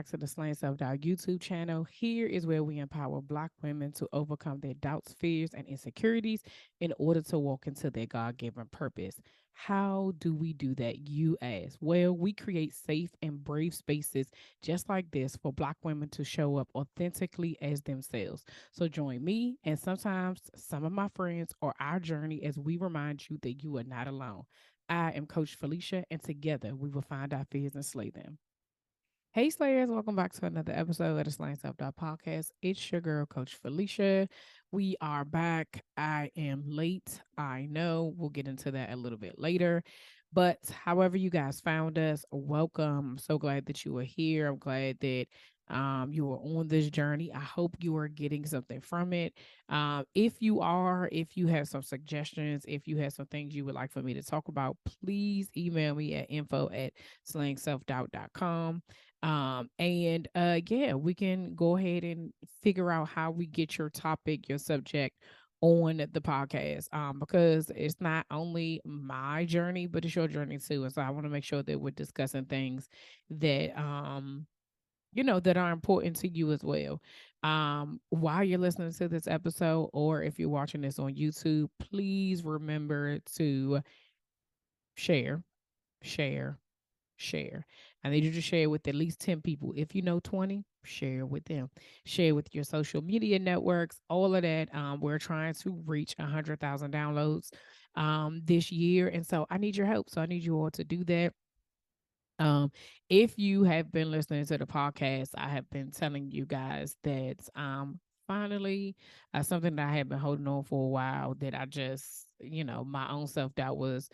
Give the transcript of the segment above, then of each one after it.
back to the Slaying Self Doubt YouTube channel. Here is where we empower Black women to overcome their doubts, fears, and insecurities in order to walk into their God given purpose. How do we do that, you ask? Well, we create safe and brave spaces just like this for Black women to show up authentically as themselves. So join me and sometimes some of my friends or our journey as we remind you that you are not alone. I am Coach Felicia, and together we will find our fears and slay them. Hey Slayers, welcome back to another episode of the Slaying Self Doubt Podcast. It's your girl, Coach Felicia. We are back. I am late. I know we'll get into that a little bit later. But however you guys found us, welcome. I'm so glad that you are here. I'm glad that you are on this journey. I hope you are getting something from it. If you are, if you have some suggestions, if you have some things you would like for me to talk about, please email me at info@slayingselfdoubt.com. Yeah, we can go ahead and figure out how we get your topic, your subject on the podcast. Because it's not only my journey, but it's your journey too. And so I want to make sure that we're discussing things that that are important to you as well. While you're listening to this episode, or if you're watching this on YouTube, please remember to share, share, share. I need you to share with at least 10 people. If you know 20, share with them. Share with your social media networks, all of that. We're trying to reach 100,000 downloads this year. And so I need your help. So I need you all to do that. Um, if you have been listening to the podcast, I have been telling you guys that finally something that I had been holding on for a while that I just, my own self doubt was,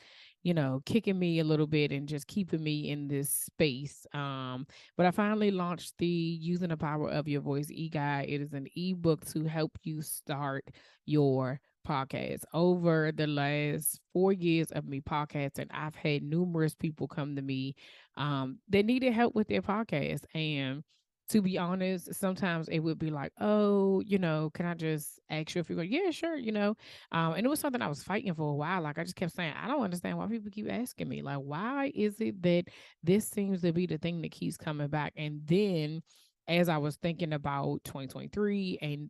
kicking me a little bit and just keeping me in this space. But I finally launched the Using the Power of Your Voice e-guide. It is an ebook to help you start your podcast. Over the last 4 years of me podcasting, I've had numerous people come to me that needed help with their podcast. And to be honest, sometimes it would be like, oh, can I just ask you if you're going? Yeah, sure, and it was something I was fighting for a while. Like I just kept saying, I don't understand why people keep asking me. Like, why is it that this seems to be the thing that keeps coming back? And then as I was thinking about 2023 and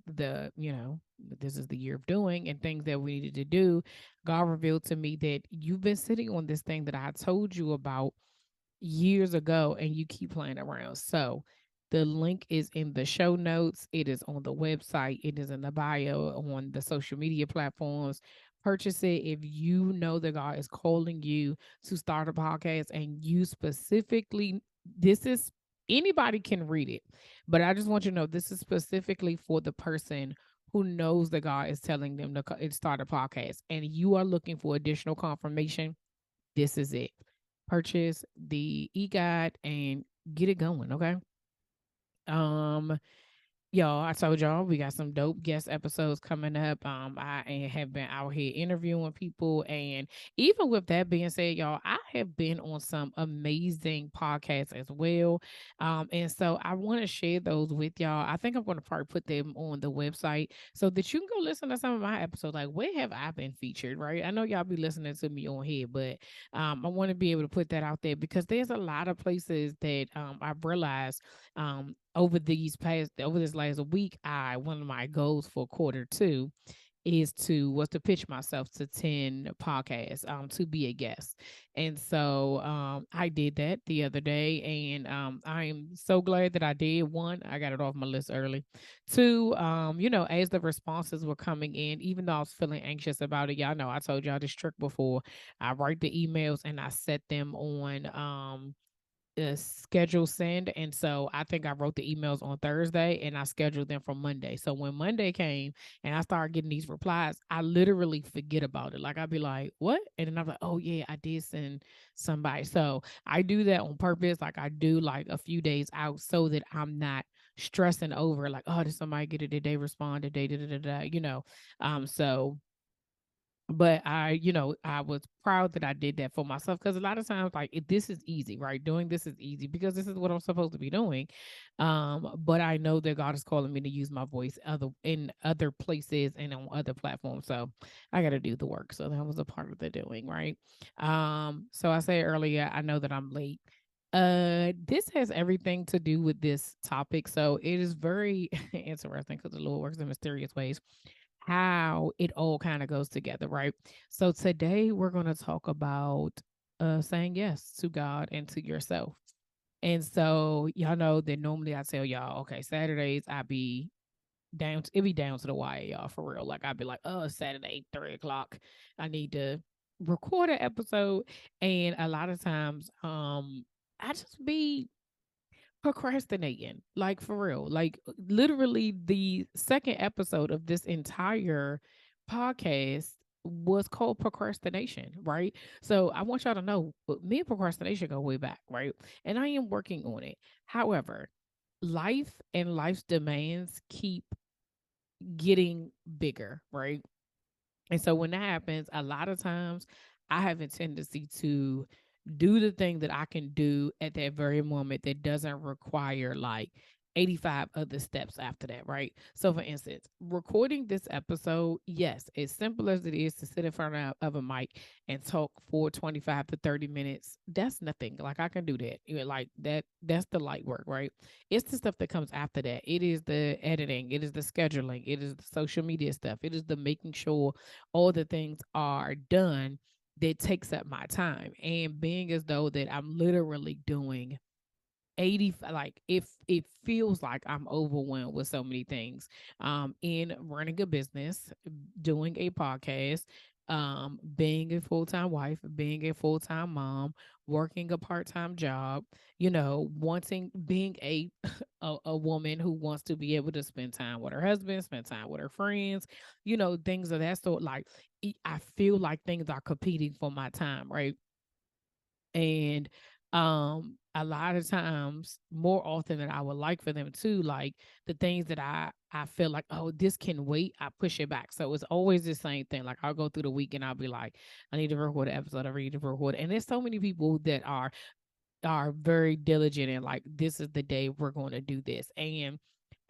this is the year of doing and things that we needed to do, God revealed to me that you've been sitting on this thing that I told you about years ago and you keep playing around. So the link is in the show notes. It is on the website. It is in the bio on the social media platforms. Purchase it if you know that God is calling you to start a podcast and you specifically, this is anybody can read it, but I just want you to know this is specifically for the person who knows that God is telling them to start a podcast and you are looking for additional confirmation. This is it. Purchase the e-guide and get it going, okay? Um Y'all, I told y'all we got some dope guest episodes coming up. Have been out here interviewing people, and even with that being said, y'all, I have been on some amazing podcasts as well. And so I want to share those with y'all. I think I'm going to probably put them on the website so that you can go listen to some of my episodes. Like, where have I been featured? Right? I know y'all be listening to me on here, but I want to be able to put that out there because there's a lot of places that I've realized over this last week, I one of my goals for quarter 2 was to pitch myself to 10 podcasts to be a guest. And so I did that the other day and I'm so glad that I did. One, I got it off my list early. Two, as the responses were coming in, even though I was feeling anxious about it, y'all know I told y'all this trick before. I write the emails and I set them on schedule send. And so I think I wrote the emails on Thursday and I scheduled them for Monday. So when Monday came and I started getting these replies, I literally forget about it. Like I'd be like, what? And then I'm like, oh yeah, I did send somebody. So I do that on purpose. Like I do like a few days out so that I'm not stressing over like, oh, did somebody get it? Did they respond? Did they so but I was proud that I did that for myself because a lot of times, like, this is easy, right? Doing this is easy because this is what I'm supposed to be doing. But I know that God is calling me to use my voice in other places and on other platforms. So I got to do the work. So that was a part of the doing, right? So I said earlier, I know that I'm late. This has everything to do with this topic. So it is very interesting because the Lord works in mysterious ways, how it all kind of goes together, right? So today we're going to talk about saying yes to God and to yourself. And so y'all know that normally I tell y'all, okay, Saturdays I be down, it be down to the wire, y'all, for real. Like I'd be like, oh, Saturday, 3 o'clock, I need to record an episode. And a lot of times, I just be procrastinating, like for real. Like literally the second episode of this entire podcast was called procrastination, right? So I want y'all to know, me and procrastination go way back, right? And I am working on it. However, life and life's demands keep getting bigger, right? And so when that happens, a lot of times I have a tendency to do the thing that I can do at that very moment that doesn't require like 85 other steps after that, right? So, for instance, recording this episode, yes, as simple as it is to sit in front of a mic and talk for 25 to 30 minutes, that's nothing. Like, I can do that. Like, that's the light work, right? It's the stuff that comes after that. It is the editing, it is the scheduling, it is the social media stuff, it is the making sure all the things are done that takes up my time, and being as though that I'm literally doing 80, like if it feels like I'm overwhelmed with so many things, in running a business, doing a podcast, being a full-time wife, being a full-time mom, working a part-time job, wanting being a a woman who wants to be able to spend time with her husband, spend time with her friends, things of that sort. Like I feel like things are competing for my time, right? And a lot of times, more often than I would like for them to, like the things that I feel like, oh, this can wait, I push it back. So it's always the same thing. Like I'll go through the week and I'll be like, I need to record an episode, I need to record. And there's so many people that are very diligent and like, this is the day we're going to do this. And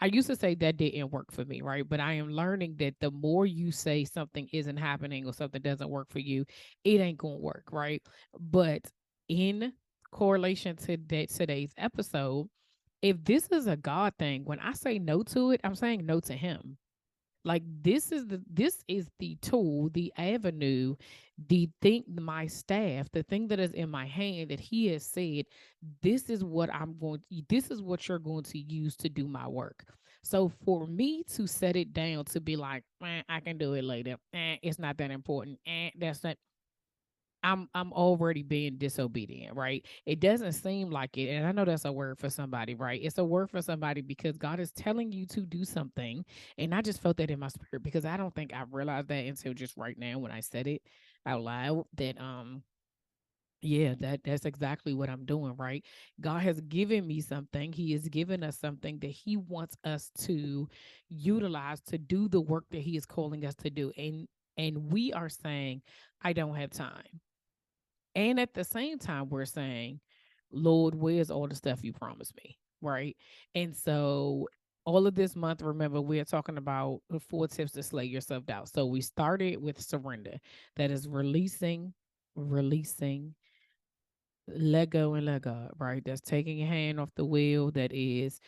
I used to say that didn't work for me, right? But I am learning that the more you say something isn't happening or something doesn't work for you, it ain't going to work, right? But in correlation to that today's episode, if this is a God thing, when I say no to it, I'm saying no to him. Like this is the tool, the avenue, the thing, my staff, the thing that is in my hand that he has said, this is what you're going to use to do my work. So for me to set it down to be like, I can do it later. It's not that important. That's not, I'm already being disobedient, right? It doesn't seem like it. And I know that's a word for somebody, right? It's a word for somebody because God is telling you to do something. And I just felt that in my spirit because I don't think I realized that until just right now when I said it out loud that yeah, that's exactly what I'm doing, right? God has given me something. He has given us something that he wants us to utilize to do the work that he is calling us to do. And we are saying, I don't have time. And at the same time, we're saying, Lord, where's all the stuff you promised me? Right. And so all of this month, remember, we are talking about the 4 tips to slay your self doubt. So we started with surrender. That is releasing, let go and let God, right? That's taking your hand off the wheel. That is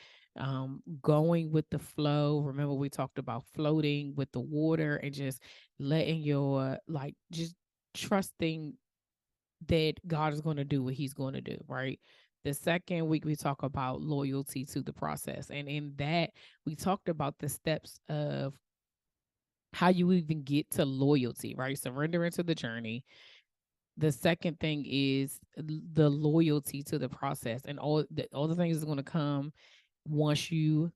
going with the flow. Remember, we talked about floating with the water and just letting your, like, just trusting that God is going to do what he's going to do, right? The second week, we talk about loyalty to the process. And in that, we talked about the steps of how you even get to loyalty, right? Surrendering to the journey. The second thing is the loyalty to the process, and all the things is going to come once you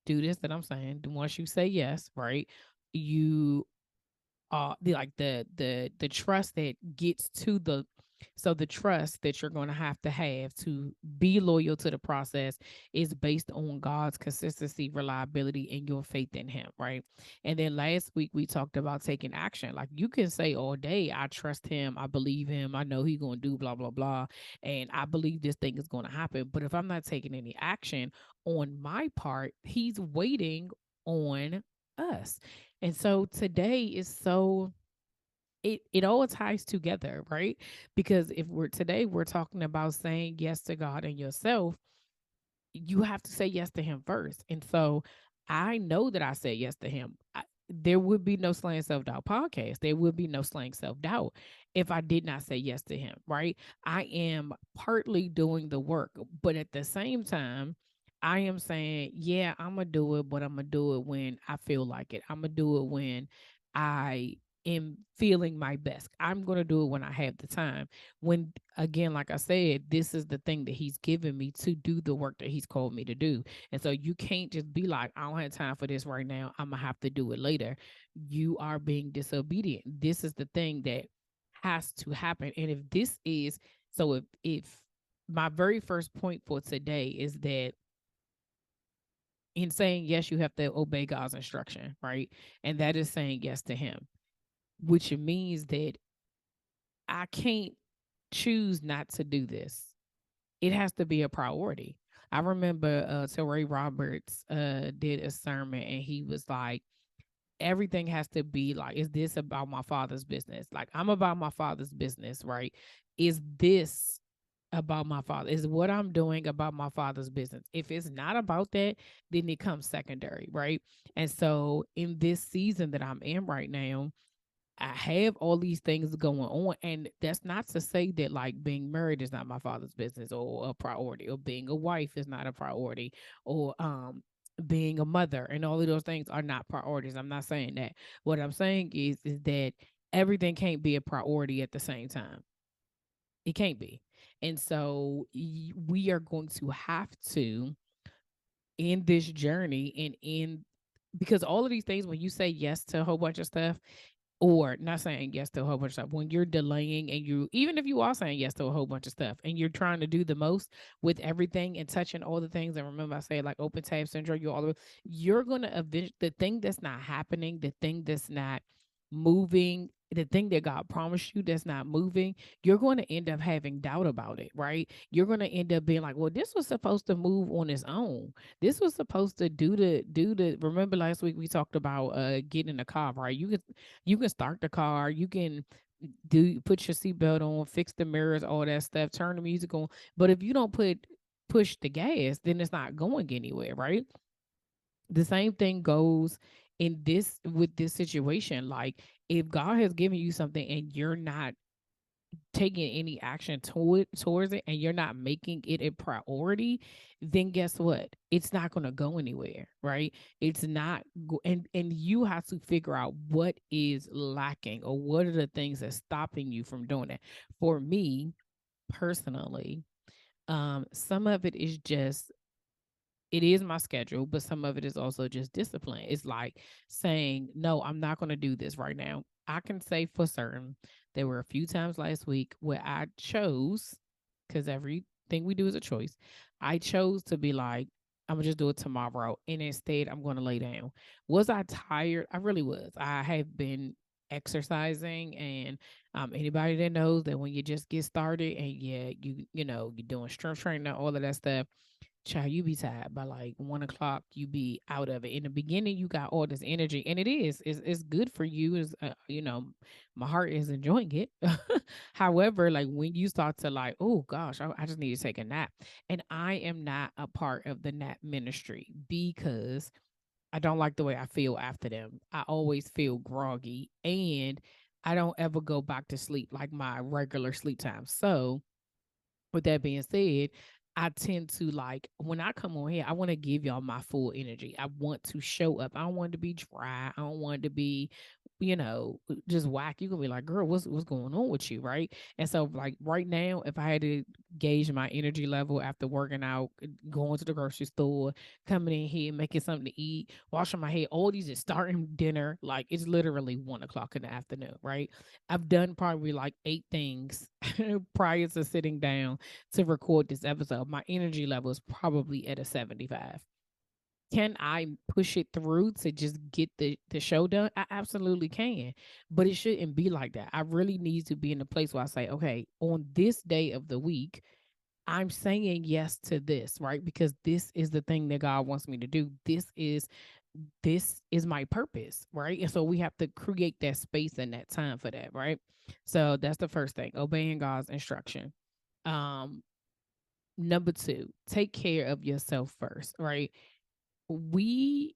do this that I'm saying. Once you say yes, right? You the trust that gets to the, so the trust that you're going to have to be loyal to the process is based on God's consistency, reliability, and your faith in him, right? And then last week we talked about taking action. Like you can say all day, I trust him, I believe him, I know he's going to do blah blah blah, and I believe this thing is going to happen. But if I'm not taking any action on my part, he's waiting on us. And so today is so it all ties together, right? Because if we're talking about saying yes to God and yourself, you have to say yes to him first. And so I know that I said yes to him. There would be no Slaying Self Doubt podcast. There would be no Slaying Self Doubt if I did not say yes to him, right? I am partly doing the work, but at the same time, I am saying, yeah, I'm going to do it, but I'm going to do it when I feel like it. I'm going to do it when I am feeling my best. I'm going to do it when I have the time. When, again, like I said, this is the thing that he's given me to do the work that he's called me to do. And so you can't just be like, I don't have time for this right now. I'm going to have to do it later. You are being disobedient. This is the thing that has to happen. And if this is, so if my very first point for today is that in saying yes, you have to obey God's instruction, right? And that is saying yes to him, which means that I can't choose not to do this. It has to be a priority. I remember Ray Roberts did a sermon and he was like, everything has to be like, is this about my father's business? Like, I'm about my father's business, right? Is this about my father? Is what I'm doing about my father's business? If it's not about that, then it comes secondary, right? And so in this season that I'm in right now, I have all these things going on. And that's not to say that like being married is not my father's business or a priority, or being a wife is not a priority, or being a mother and all of those things are not priorities. I'm not saying that. What I'm saying is that everything can't be a priority at the same time. It can't be. And so we are going to have to in this journey and in because all of these things, when you say yes to a whole bunch of stuff, or not saying yes to a whole bunch of stuff, when you're delaying and you, even if you are saying yes to a whole bunch of stuff and you're trying to do the most with everything and touching all the things, and remember I say like open tab syndrome, you're going to eventually, the thing that's not happening, the thing that's not moving, the thing that God promised you that's not moving, you're going to end up having doubt about it, right? You're going to end up being like, well, this was supposed to move on its own. This was supposed to do the remember last week we talked about getting in the car, right? You can start the car, you can do put your seatbelt on, fix the mirrors, all that stuff, turn the music on. But if you don't push the gas, then it's not going anywhere, right? The same thing goes in this with this situation. Like if God has given you something and you're not taking any action towards it and you're not making it a priority, then guess what? It's not going to go anywhere, right? It's not and you have to figure out what is lacking or what are the things that's stopping you from doing it. For me personally, some of it is just it is my schedule, but some of it is also just discipline. It's like saying, no, I'm not going to do this right now. I can say for certain there were a few times last week where I chose, because everything we do is a choice. I chose to be like, I'm going to just do it tomorrow. And instead, I'm going to lay down. Was I tired? I really was. I have been exercising, and anybody that knows that when you just get started and yeah, you're doing strength training and all of that stuff, child, you be tired by like 1 o'clock. You be out of it. In the beginning, you got all this energy, and it's good for you. Is my heart is enjoying it. However, like when you start to like, oh gosh, I just need to take a nap, and I am not a part of the nap ministry because I don't like the way I feel after them. I always feel groggy, and I don't ever go back to sleep like my regular sleep time. So with that being said, I tend to like when I come on here, I want to give y'all my full energy. I want to show up. I don't want it to be dry. I don't want it to be, just whack. You gonna be like, girl, what's going on with you, right? And so like right now, if I had to gauge my energy level after working out, going to the grocery store, coming in here, making something to eat, washing my hair, all these is starting dinner, like it's literally 1 o'clock in the afternoon, right? I've done probably like 8 things prior to sitting down to record this episode. My energy level is probably at a 75. Can I push it through to just get the show done? I absolutely can. But it shouldn't be like that. I really need to be in a place where I say, okay, on this day of the week, I'm saying yes to this, right? Because this is the thing that God wants me to do. This is this is my purpose, right? And so we have to create that space and that time for that, right? So that's the first thing, obeying God's instruction. Um, Number two, take care of yourself first, right? We,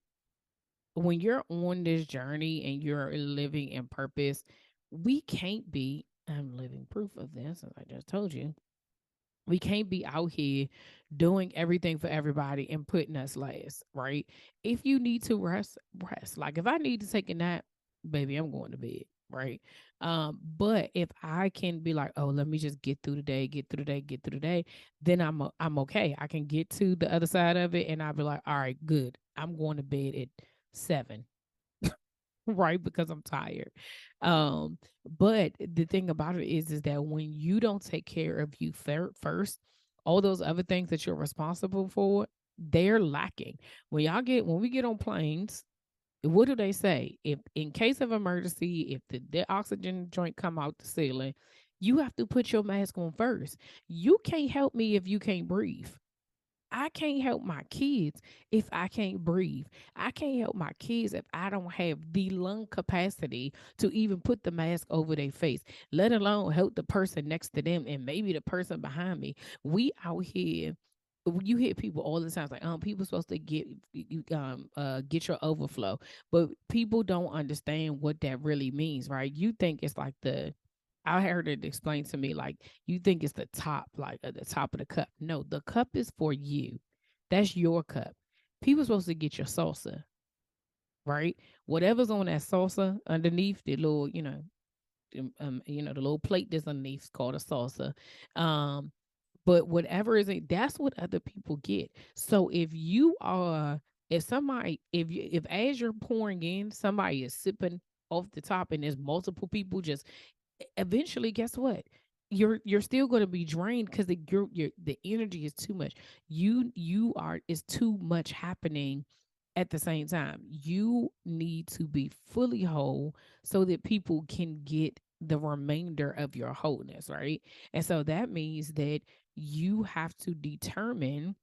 when you're on this journey and you're living in purpose, we can't be, I'm living proof of this, as I just told you, we can't be out here doing everything for everybody and putting us last, right? If you need to rest, rest. Like if I need to take a nap, baby, I'm going to bed, right? But if I can be like, oh, let me just get through the day, get through the day, get through the day, then I'm okay. I can get to the other side of it, and I'll be like, all right, good. I'm going to bed at 7, right? Because I'm tired. But the thing about it is that when you don't take care of you first, all those other things that you're responsible for, they're lacking. When we get on planes, what do they say? If in case of emergency, if the oxygen joint come out the ceiling, you have to put your mask on first. You can't help me if you can't breathe. I can't help my kids if I can't breathe. I can't help my kids if I don't have the lung capacity to even put the mask over their face, let alone help the person next to them and maybe the person behind me. We out here, you hear people all the time like, people supposed to get your overflow, but people don't understand what that really means, right? You think it's like I heard it explained to me like you think it's the top, like at the top of the cup. No, the cup is for you. That's your cup. People supposed to get your salsa, right? Whatever's on that salsa underneath the little, the little plate that's underneath is called a salsa. Um, but whatever is it, that's what other people get. So if as you're pouring in, somebody is sipping off the top and there's multiple people just eventually guess what, you're still going to be drained because the energy is too much. You are is too much happening at the same time. You need to be fully whole so that people can get the remainder of your wholeness, right? And so that means that you have to determine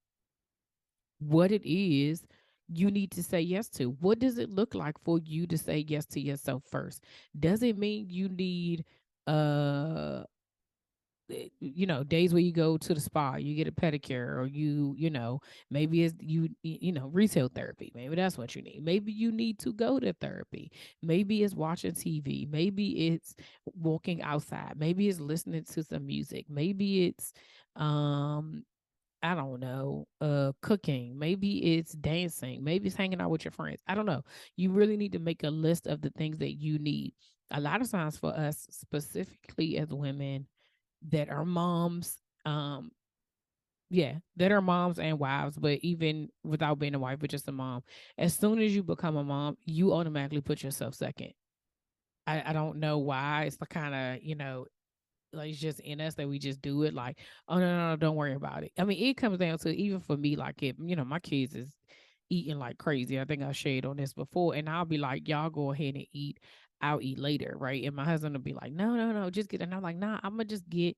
what it is you need to say yes to. What does it look like for you to say yes to yourself first? Does it mean you need uh days where you go to the spa, you get a pedicure, or maybe it's retail therapy, maybe that's what you need. Maybe you need to go to therapy. Maybe it's watching TV, maybe it's walking outside, maybe it's listening to some music, maybe it's um I don't know, cooking, maybe it's dancing, maybe it's hanging out with your friends. I don't know. You really need to make a list of the things that you need. A lot of times for us, specifically as women that are moms, yeah, that are moms and wives, but even without being a wife, but just a mom, as soon as you become a mom, you automatically put yourself second. I don't know why. It's the kind of, like it's just in us that we just do it like, oh no, don't worry about it. I mean, it comes down to, even for me, like if my kids is eating like crazy. I think I shared on this before, and I'll be like, y'all go ahead and eat. I'll eat later, right? And my husband will be like, no, just get it. And I'm like, nah, I'm gonna just eat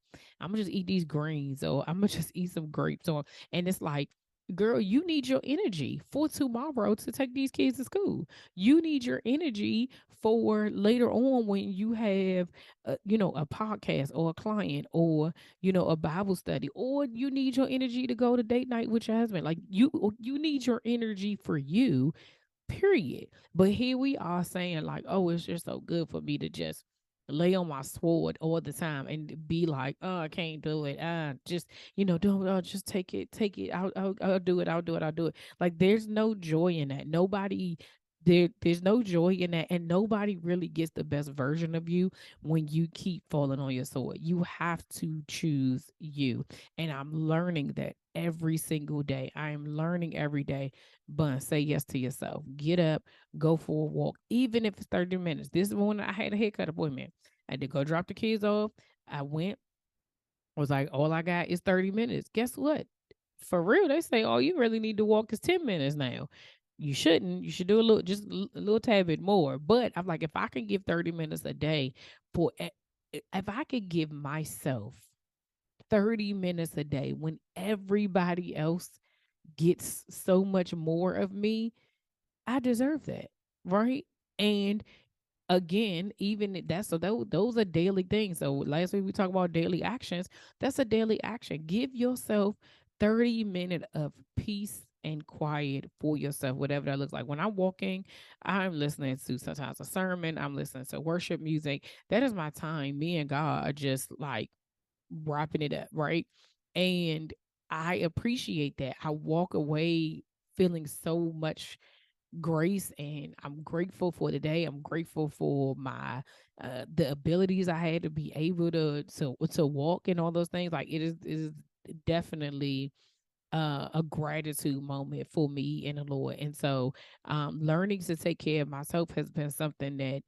these greens, or I'm gonna just eat some grapes, or and it's like, girl, you need your energy for tomorrow to take these kids to school. You need your energy for later on when you have a podcast or a client, or a Bible study, or you need your energy to go to date night with your husband. Like you need your energy for you, period. But here we are saying like, oh, it's just so good for me to just lay on my sword all the time and be like, oh, I can't do it. Just don't just take it. I'll do it. I'll do it. Like there's no joy in that. There's no joy in that, and nobody really gets the best version of you when you keep falling on your sword. You have to choose you, and I'm learning that every single day. I am learning every day. But say yes to yourself. Get up, go for a walk, even if it's 30 minutes. This morning I had a haircut appointment. I had to go drop the kids off. I went, was like, all I got is 30 minutes. Guess what? For real, they say all you really need to walk is 10 minutes now. You shouldn't. You should do a little tad bit more. But I'm like, if I can give 30 minutes a day if I could give myself 30 minutes a day when everybody else gets so much more of me, I deserve that, right? And again, even that's so those are daily things. So last week we talked about daily actions. That's a daily action. Give yourself 30 minutes of peace and quiet for yourself, whatever that looks like. When I'm walking, I'm listening to sometimes a sermon, I'm listening to worship music. That is my time. Me and God are just like wrapping it up, right? And I appreciate that. I walk away feeling so much grace, and I'm grateful for the day. I'm grateful for my the abilities I had to be able to walk and all those things. Like it is definitely a gratitude moment for me and the Lord. And so learning to take care of myself has been something that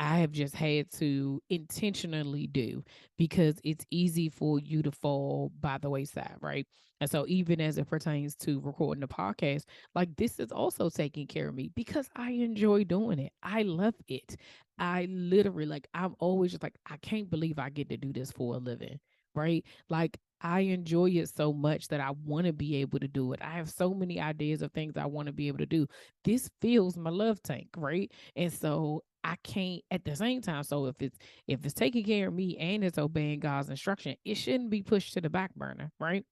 I have just had to intentionally do, because it's easy for you to fall by the wayside, right? And so, even as it pertains to recording the podcast, like this is also taking care of me because I enjoy doing it. I love it. I literally, like, I'm always just like, I can't believe I get to do this for a living, right? Like, I enjoy it so much that I want to be able to do it. I have so many ideas of things I want to be able to do. This fills my love tank, right? And so I can't at the same time. So if it's taking care of me and it's obeying God's instruction, it shouldn't be pushed to the back burner, right?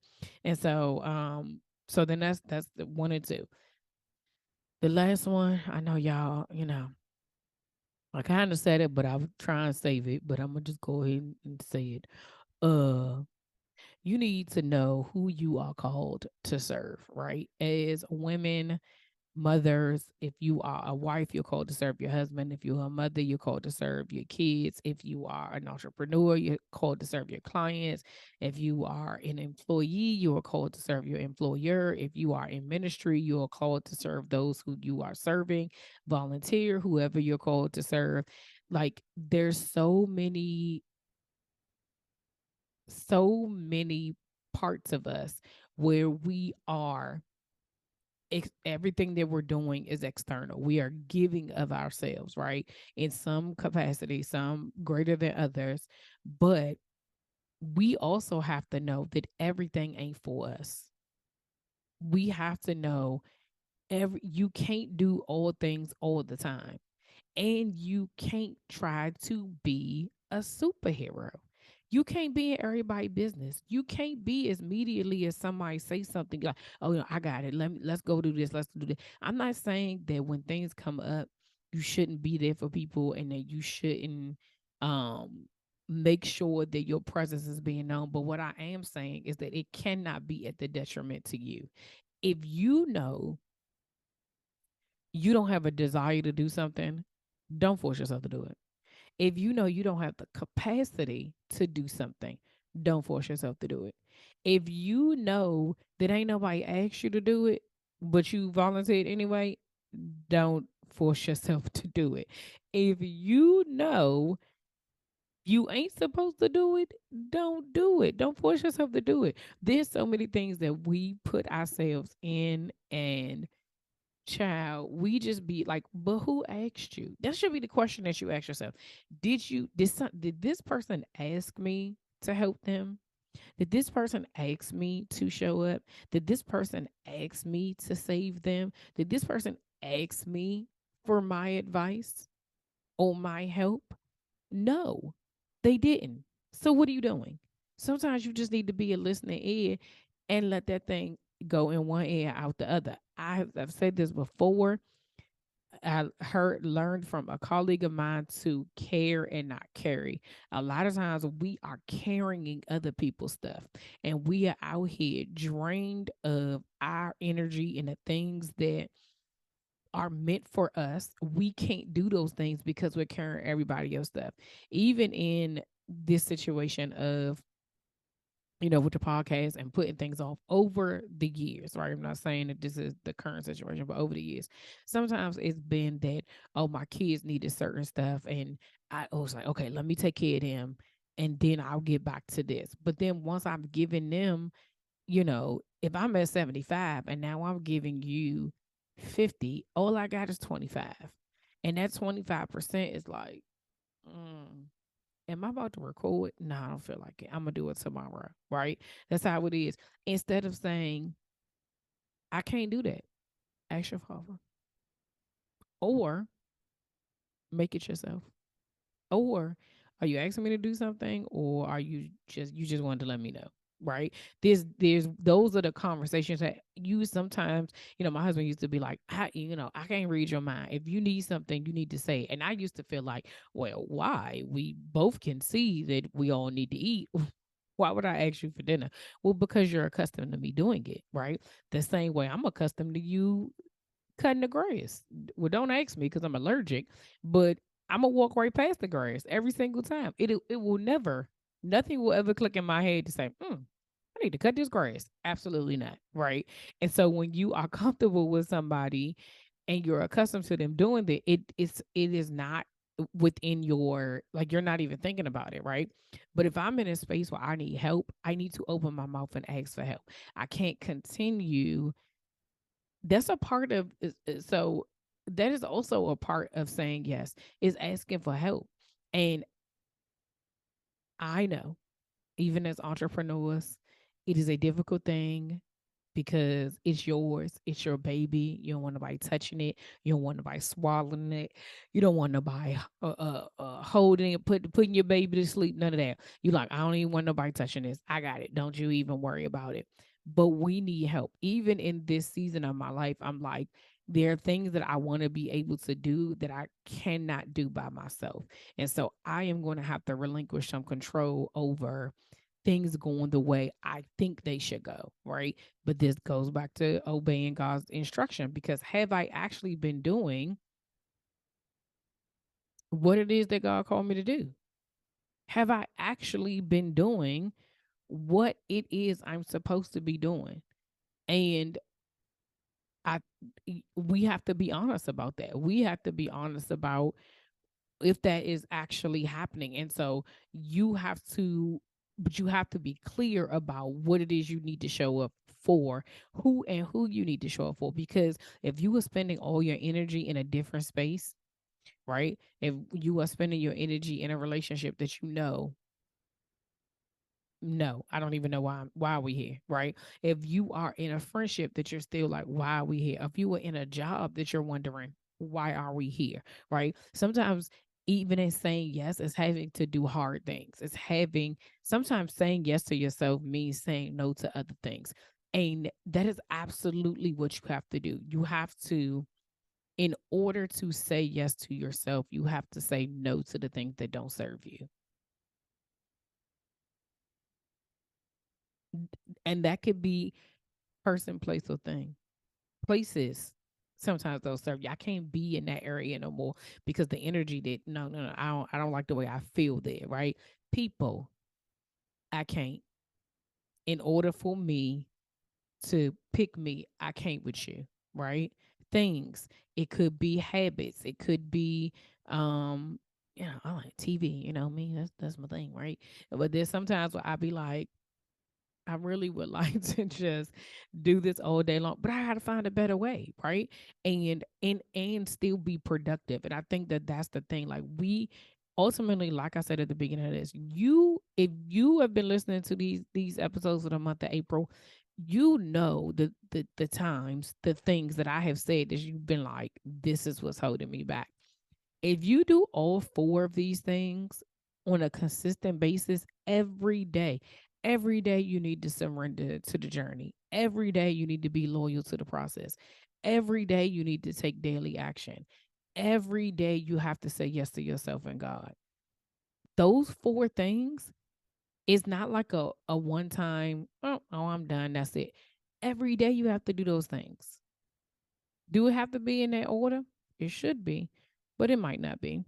And so then that's the one and two. The last one, I know y'all, I kind of said it, but I was trying to save it, but I'm gonna just go ahead and say it. Uh you need to know who you are called to serve, right? As women, mothers, if you are a wife, you're called to serve your husband. If you're a mother, you're called to serve your kids. If you are an entrepreneur, you're called to serve your clients. If you are an employee, you are called to serve your employer. If you are in ministry, you are called to serve those who you are serving. Volunteer, whoever you're called to serve. Like there's so many parts of us where we are everything that we're doing is external. We are giving of ourselves, right? In some capacity, some greater than others. But we also have to know that everything ain't for us. We have to know you can't do all things all the time, and you can't try to be a superhero. You can't be in everybody's business. You can't be as immediately as somebody say something like, "Oh, I got it. Let's go do this. Let's do this." I'm not saying that when things come up, you shouldn't be there for people and that you shouldn't um make sure that your presence is being known. But what I am saying is that it cannot be at the detriment to you. If you know you don't have a desire to do something, don't force yourself to do it. If you know you don't have the capacity to do something, don't force yourself to do it. If you know that ain't nobody asked you to do it, but you volunteered anyway, don't force yourself to do it. If you know you ain't supposed to do it, don't do it. Don't force yourself to do it. There's so many things that we put ourselves in, and child, we just be like, but who asked you? That should be the question that you ask yourself. Did this person ask me to help them? Did this person ask me to show up? Did this person ask me to save them? Did this person ask me for my advice or my help? No, they didn't. So what are you doing? Sometimes you just need to be a listening ear and let that thing go in one ear out the other. I've said this before. I learned from a colleague of mine to care and not carry. A lot of times we are carrying other people's stuff, and we are out here drained of our energy and the things that are meant for us. We can't do those things because we're carrying everybody else's stuff. Even in this situation of, with the podcast and putting things off over the years, right? I'm not saying that this is the current situation, but over the years, sometimes it's been that, oh, my kids needed certain stuff. And I was like, okay, let me take care of them. And then I'll get back to this. But then once I'm giving them, if I'm at 75 and now I'm giving you 50, all I got is 25. And that 25% is like, mm, am I about to record? No, I don't feel like it. I'm gonna do it tomorrow, right? That's how it is. Instead of saying, I can't do that, ask your father. or make it yourself. Or are you asking me to do something, or are you just wanted to let me know? Right. There's those are the conversations that you sometimes, my husband used to be like, I can't read your mind. If you need something, you need to say it. And I used to feel like, well, why? We both can see that we all need to eat. Why would I ask you for dinner? Well, because you're accustomed to me doing it, right? The same way I'm accustomed to you cutting the grass. Well, don't ask me because I'm allergic, but I'm gonna walk right past the grass every single time. It will never, nothing will ever click in my head to say, I need to cut this grass. Absolutely not, right? And so when you are comfortable with somebody and you're accustomed to them doing that, it is not within your, like, you're not even thinking about it, right? But if I'm in a space where I need help, I need to open my mouth and ask for help. I can't continue. That's a part of so that is also a part of saying yes, is asking for help. And I know, even as entrepreneurs, it is a difficult thing because it's yours, it's your baby. You don't want nobody touching it, you don't want nobody swallowing it, you don't want nobody holding it, putting your baby to sleep, none of that. You like, I don't even want nobody touching this, I got it, don't you even worry about it. But we need help. Even in this season of my life, I'm like, there are things that I want to be able to do that I cannot do by myself. And so I am going to have to relinquish some control over things going the way I think they should go, right? But this goes back to obeying God's instruction, because have I actually been doing what it is that God called me to do? Have I actually been doing what it is I'm supposed to be doing? And I we have to be honest about that. We have to be honest about if that is actually happening. And so you have to, but you have to be clear about what it is you need to show up for, who you need to show up for. Because if you are spending all your energy in a different space, right? If you are spending your energy in a relationship that no, I don't even know why are we here, right? If you are in a friendship that you're still like, why are we here? If you were in a job that you're wondering, why are we here, right? Sometimes even in saying yes, it's having to do hard things. It's having, sometimes saying yes to yourself means saying no to other things. And that is absolutely what you have to do. You have to, in order to say yes to yourself, you have to say no to the things that don't serve you. And that could be person, place, or thing. Places sometimes they'll serve you. I can't be in that area no more because the energy that, no, I don't like the way I feel there, right? People, I can't. In order for me to pick me, I can't with you, right? Things. It could be habits. It could be I like TV, me. That's my thing, right? But there's sometimes where I be like, I really would like to just do this all day long, but I got to find a better way, right? And still be productive. And I think that that's the thing. Like, we ultimately, like I said at the beginning of this, if you have been listening to these episodes of the month of April, the times, the things that I have said that you've been like, this is what's holding me back. If you do all four of these things on a consistent basis every day you need to surrender to the journey. Every day you need to be loyal to the process. Every day you need to take daily action. Every day you have to say yes to yourself and God. Those four things is not like a one time, oh, I'm done. That's it. Every day you have to do those things. Do it have to be in that order? It should be, but it might not be.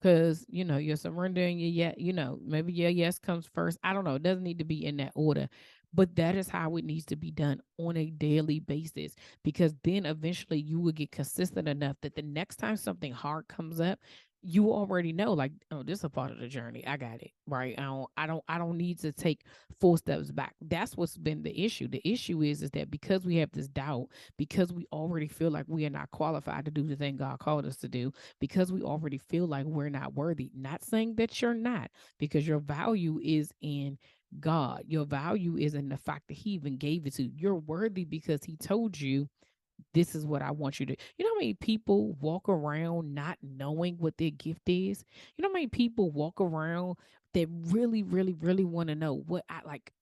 Because you're surrendering your yeah, maybe your yes comes first. I don't know. It doesn't need to be in that order, but that is how it needs to be done on a daily basis. Because then eventually you will get consistent enough that the next time something hard comes up, you already know, like, oh, this is a part of the journey. I got it, right? I don't need to take 4 steps back. That's what's been the issue. The issue is that because we have this doubt, because we already feel like we are not qualified to do the thing God called us to do, because we already feel like we're not worthy. Not saying that you're not, because your value is in God. Your value is in the fact that He even gave it to you. You're worthy because He told you This is what I want you to. You know how many people walk around not knowing what their gift is? You know how many people walk around that really, really, really want to know what I like.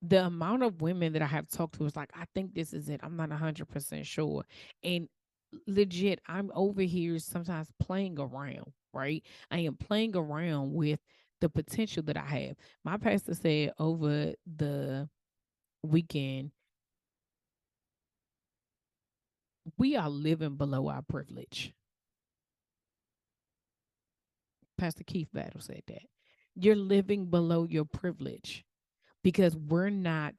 The amount of women that I have talked to is like, I think this is it. I'm not 100% sure. And legit, I'm over here sometimes playing around, right? I am playing around with the potential that I have. My pastor said over the weekend, we are living below our privilege. Pastor Keith Battle said that. You're living below your privilege because we're not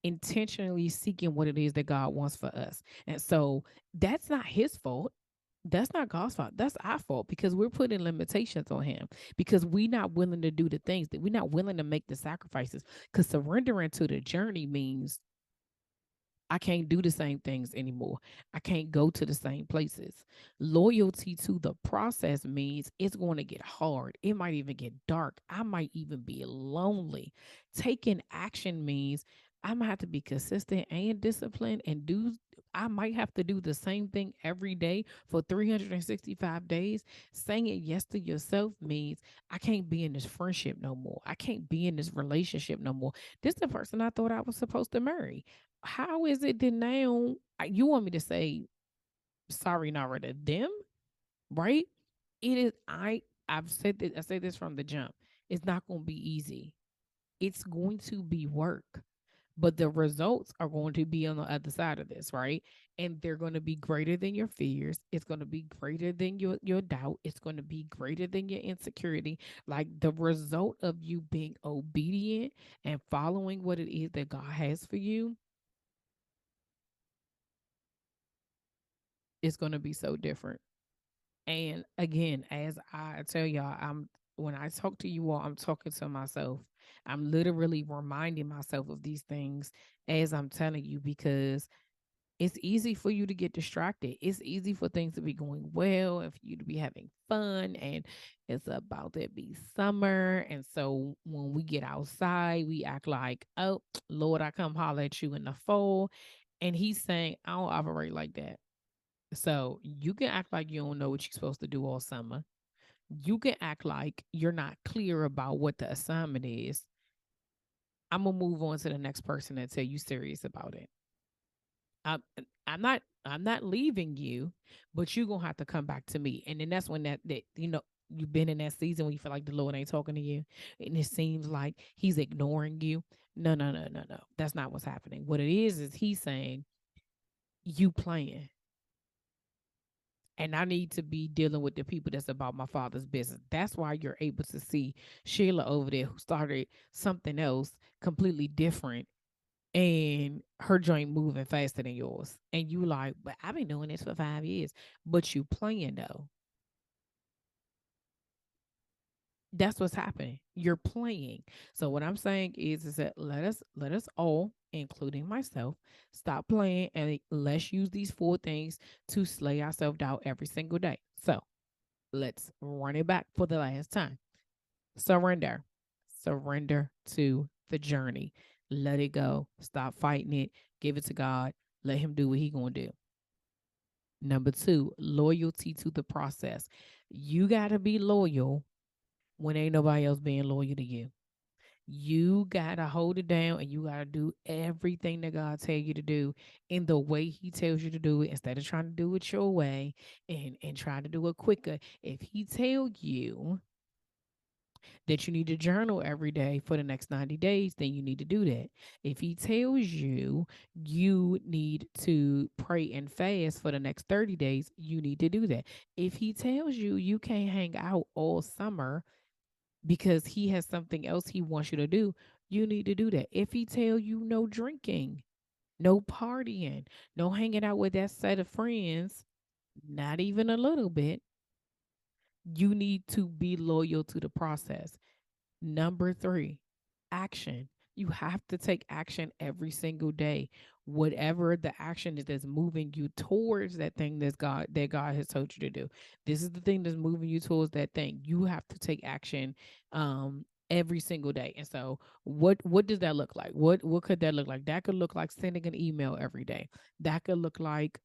intentionally seeking what it is that God wants for us. And so that's not his fault. That's not God's fault. That's our fault because we're putting limitations on him because we're not willing to do the things that we're not willing to make the sacrifices. Because surrendering to the journey means I can't do the same things anymore. I can't go to the same places. Loyalty to the process means it's going to get hard. It might even get dark. I might even be lonely. Taking action means I might have to be consistent and disciplined and do. I might have to do the same thing every day for 365 days. Saying it yes to yourself means I can't be in this friendship no more. I can't be in this relationship no more. This is the person I thought I was supposed to marry. How is it that now you want me to say sorry, Nara, to them, right? It is I've said this, I say this from the jump. It's not gonna be easy. It's going to be work. But the results are going to be on the other side of this, right? And they're going to be greater than your fears. It's going to be greater than your doubt. It's going to be greater than your insecurity. Like the result of you being obedient and following what it is that God has for you is going to be so different. And again, as I tell y'all, I'm when I talk to you all, I'm talking to myself. I'm literally reminding myself of these things as I'm telling you because it's easy for you to get distracted. It's easy for things to be going well and for you to be having fun. And it's about to be summer. And so when we get outside, we act like, oh, Lord, I come holler at you in the fall. And he's saying, I don't operate like that. So you can act like you don't know what you're supposed to do all summer. You can act like you're not clear about what the assignment is. I'm gonna move on to the next person and tell you serious about it. I'm I'm not leaving you, but you're gonna have to come back to me. And then that's when that you've been in that season when you feel like the Lord ain't talking to you and it seems like he's ignoring you. No, no, no, no, no. That's not what's happening. What it is he's saying, you playing. And I need to be dealing with the people that's about my father's business. That's why you're able to see Sheila over there who started something else completely different and her joint moving faster than yours. And you like, but I've been doing this for 5 years. But you playing though. That's what's happening. You're playing. So what I'm saying is that let us all, including myself, stop playing and let's use these four things to slay our self doubt every single day. So let's run it back for the last time. Surrender. Surrender to the journey. Let it go. Stop fighting it. Give it to God. Let him do what he gonna do. Number two, loyalty to the process. You gotta be loyal when ain't nobody else being loyal to you. You gotta hold it down and you gotta do everything that God tell you to do in the way he tells you to do it instead of trying to do it your way and trying to do it quicker. If he tell you that you need to journal every day for the next 90 days, then you need to do that. If he tells you you need to pray and fast for the next 30 days, you need to do that. If he tells you you can't hang out all summer because he has something else he wants you to do, you need to do that. If he tell you no drinking, no partying, no hanging out with that set of friends, not even a little bit, you need to be loyal to the process. Number three, action. You have to take action every single day. Whatever the action is that's moving you towards that thing that God has told you to do. This is the thing that's moving you towards that thing. You have to take action every single day. And so what does that look like? What could that look like? That could look like sending an email every day. That could look like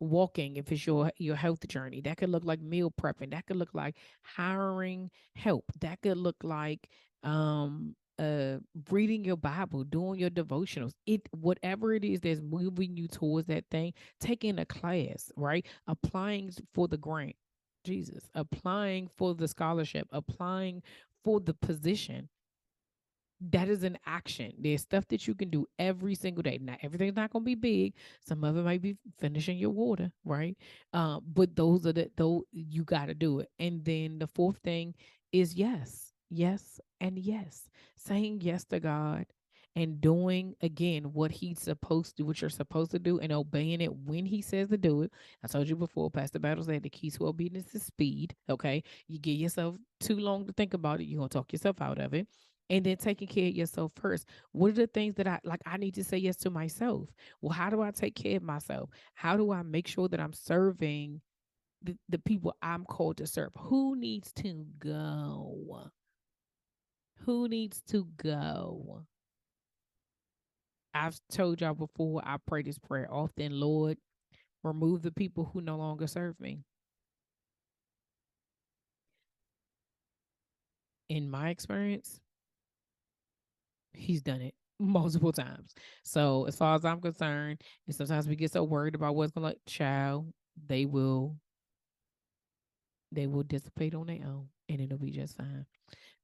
walking if it's your health journey. That could look like meal prepping. That could look like hiring help. That could look like reading your Bible, doing your devotionals. It whatever it is that's moving you towards that thing, taking a class, right? Applying for the grant. Jesus, applying for the scholarship, applying for the position. That is an action. There's stuff that you can do every single day. Not everything's not going to be big. Some of it might be finishing your water, right? But those are though you got to do it. And then the fourth thing is yes, yes, and yes. Saying yes to God and doing again what he's supposed to, what you're supposed to do, and obeying it when he says to do it. I told you before, Pastor Battle said the keys to obedience is speed. Okay, you give yourself too long to think about it, you're gonna talk yourself out of it. And then taking care of yourself first. What are the things that I like? I need to say yes to myself. Well, how do I take care of myself? How do I make sure that I'm serving the people I'm called to serve? Who needs to go? Who needs to go? I've told y'all before, I pray this prayer often. Lord, remove the people who no longer serve me. In my experience, he's done it multiple times. So as far as I'm concerned, and sometimes we get so worried about what's gonna like child, they will they will dissipate on their own and it'll be just fine.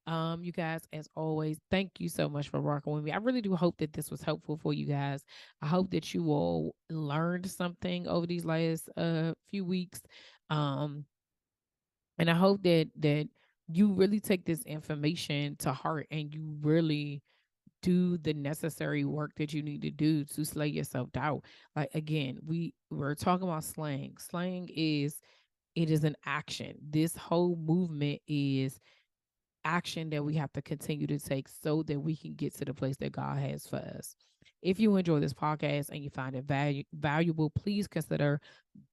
You guys, as always, thank you so much for rocking with me. I really do hope that this was helpful for you guys. I hope that you all learned something over these last few weeks. Um, and I hope that you really take this information to heart and you really do the necessary work that you need to do to slay yourself out. Like again, we're talking about slang. Slang is it is an action. This whole movement is action that we have to continue to take so that we can get to the place that God has for us. If you enjoy this podcast and you find it valuable, please consider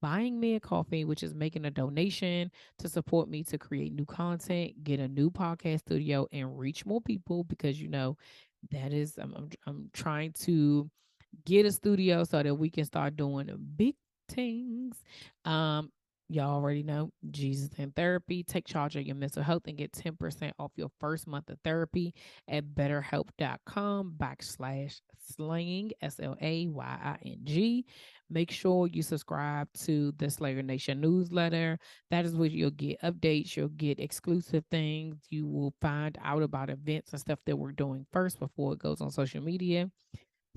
buying me a coffee, which is making a donation to support me to create new content, get a new podcast studio, and reach more people because that is I'm trying to get a studio so that we can start doing big things. Um, Y'all already know Jesus and Therapy. Take charge of your mental health and get 10% off your first month of therapy at betterhelp.com/slaying, SLAYING. Make sure you subscribe to the Slayer Nation newsletter. That is where you'll get updates, you'll get exclusive things, you will find out about events and stuff that we're doing first before it goes on social media.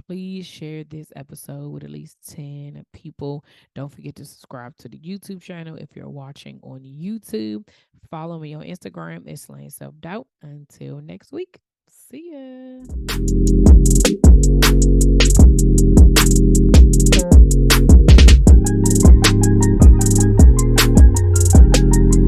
Please share this episode with at least 10 people. Don't forget to subscribe to the YouTube channel if you're watching on YouTube. Follow me on Instagram. It's Slaying Self Doubt. Until next week, see ya.